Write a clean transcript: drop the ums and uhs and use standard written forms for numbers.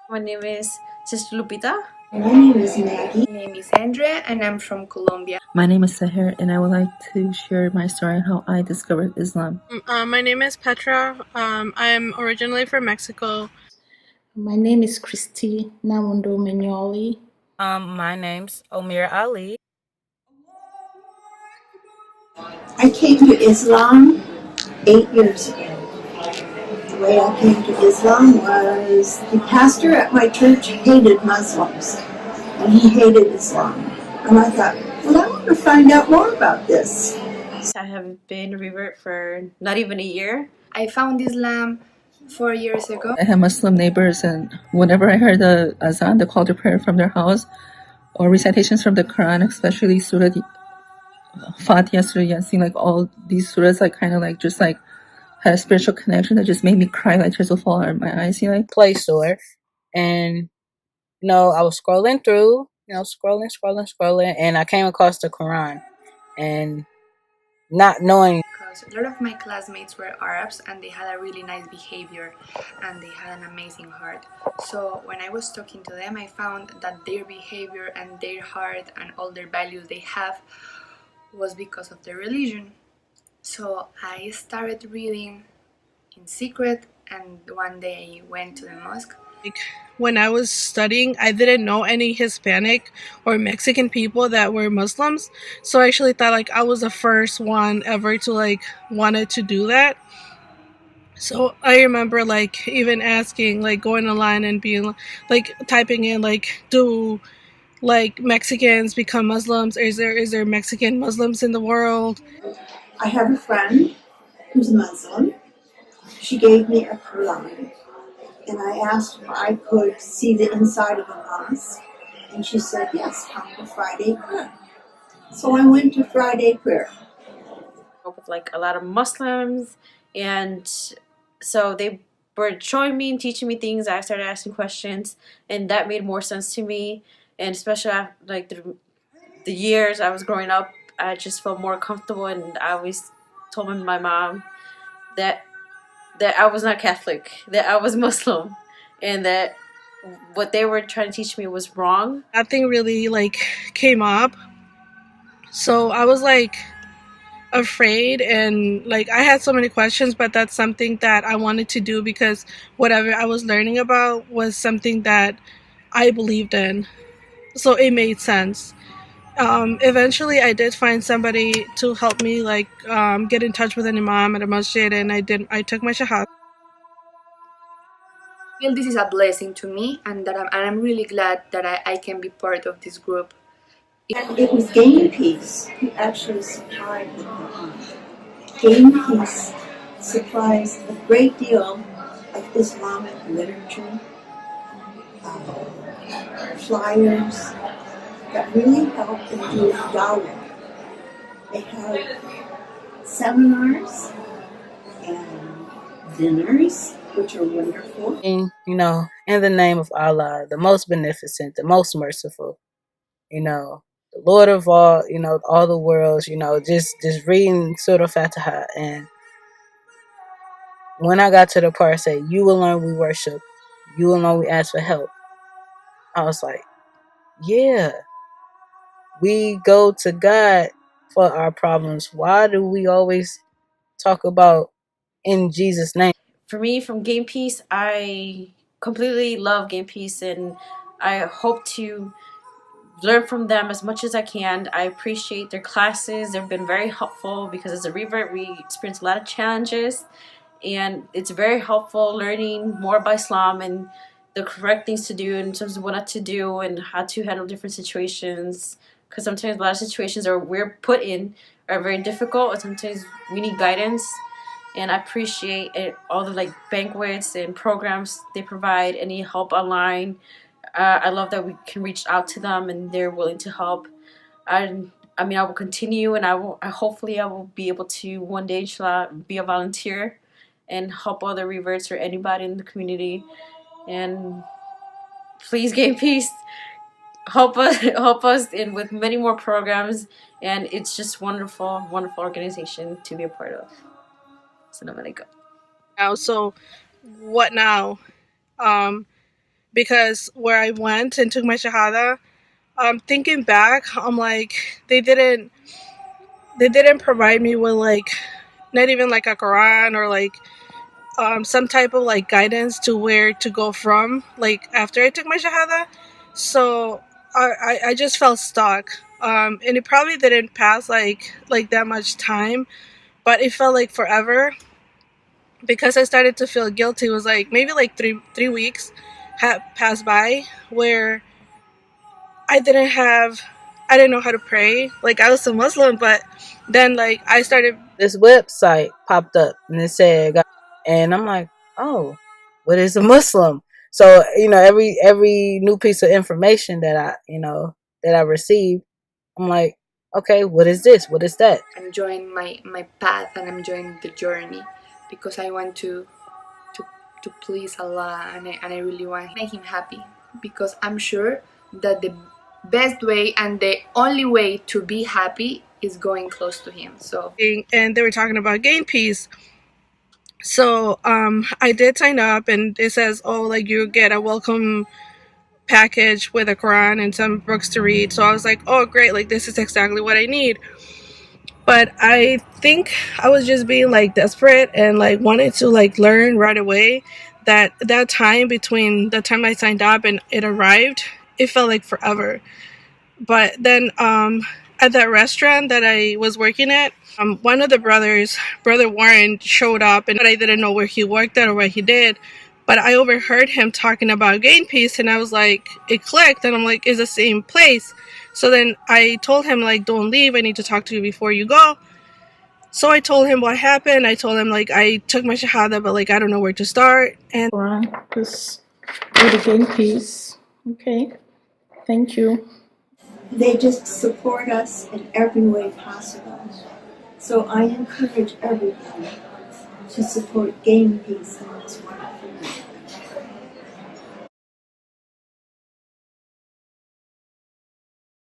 My name is Sister Lupita. My name is Maggie. My name is Andrea and I'm from Colombia. My name is Sahir, and I would like to share my story on how I discovered Islam. My name is Petra. I'm originally from Mexico. My name is Christy Namundo Mignoli. My name's Omir Ali. I came to Islam 8 years ago. The way I came to Islam was the pastor at my church hated Muslims and he hated Islam. And I thought, well, I want to find out more about this. I have been a revert for not even a year. I found Islam 4 years ago. I had Muslim neighbors, and whenever I heard the azan, the call to prayer from their house, or recitations from the Quran, especially Surah Fatiha, Surah Yasin, like all these surahs, like kind of like just like had a spiritual connection that just made me cry, like tears will fall out of my eyes. Play Store, and I was scrolling through, scrolling, and I came across the Quran, and not knowing. Because a lot of my classmates were Arabs and they had a really nice behavior and they had an amazing heart. So when I was talking to them, I found that their behavior and their heart and all their values they have was because of their religion. So I started reading in secret, and one day I went to the mosque. When I was studying, I didn't know any Hispanic or Mexican people that were Muslims. So I actually thought like I was the first one ever to like wanted to do that. So I remember like even asking, like going online and being like typing in like, do like Mexicans become Muslims? Is there Mexican Muslims in the world? I have a friend who's Muslim. She gave me a Quran and I asked if I could see the inside of a mosque. And she said, yes, come to Friday prayer. So I went to Friday prayer. With like a lot of Muslims, and so they were showing me and teaching me things. I started asking questions, and that made more sense to me. And especially after, like the years I was growing up, I just felt more comfortable, and I always told my mom that I was not Catholic, that I was Muslim, and that what they were trying to teach me was wrong. Nothing really like came up. So I was like afraid, and like I had so many questions, but that's something that I wanted to do because whatever I was learning about was something that I believed in. So it made sense. Eventually I did find somebody to help me like get in touch with an imam at a masjid, and I took my shahada. I feel this is a blessing to me, and I'm really glad that I can be part of this group. And it was GainPeace who actually supplied the Quran. GainPeace supplies a great deal of Islamic literature, flyers that really help in doing dawah. They have seminars and dinners, which are wonderful. In the name of Allah, the most beneficent, the most merciful, the Lord of all the worlds, just reading Surah Fatiha. And when I got to the part say, you alone we worship, you alone we ask for help, I was like, yeah, we go to God for our problems. Why do we always talk about in Jesus' name? For me, from GainPeace, I completely love GainPeace, and I hope to learn from them as much as I can. I appreciate their classes. They've been very helpful because as a revert, we experience a lot of challenges, and it's very helpful learning more about Islam and the correct things to do in terms of what not to do and how to handle different situations. Because sometimes a lot of situations that we're put in are very difficult, and sometimes we need guidance. And I appreciate all the like banquets and programs they provide, any help online. I love that we can reach out to them and they're willing to help. I mean, I will continue, and hopefully I will be able to one day, inshallah, be a volunteer and help other reverts or anybody in the community. And please, GainPeace, help us in with many more programs. And it's just wonderful organization to be a part of. Assalamu alaikum. Now, so what now? Because where I went and took my shahada, thinking back, I'm like, they didn't provide me with like not even like a Quran or like some type of like guidance to where to go from like after I took my shahada. So I just felt stuck. And it probably didn't pass like that much time, but it felt like forever because I started to feel guilty. It was like maybe like three weeks had passed by where I didn't know how to pray. Like I was a Muslim, but then like I started. This website popped up and it said, and I'm like, oh, what is a Muslim? So every new piece of information that I receive, I'm like, okay, what is this? What is that? I'm enjoying my path and I'm enjoying the journey because I want to, to please Allah, and I really want to make him happy because I'm sure that the best way and the only way to be happy is going close to him. So And they were talking about GainPeace. So I did sign up, and it says, oh, like you get a welcome package with a Quran and some books to read. So I was like, oh, great, like this is exactly what I need. But I think I was just being like desperate and like wanted to like learn right away. That time between the time I signed up and it arrived, it felt like forever. But then at that restaurant that I was working at, one of the brothers, Brother Warren, showed up, and I didn't know where he worked at or what he did. But I overheard him talking about GainPeace, and I was like, it clicked, and I'm like, it's the same place. So then I told him, like, don't leave. I need to talk to you before you go. So I told him what happened. I told him, like, I took my shahada, but, like, I don't know where to start. And Quran, because with the GainPeace. Okay, thank you. They just support us in every way possible. So I encourage everyone to support GainPeace in this wonderful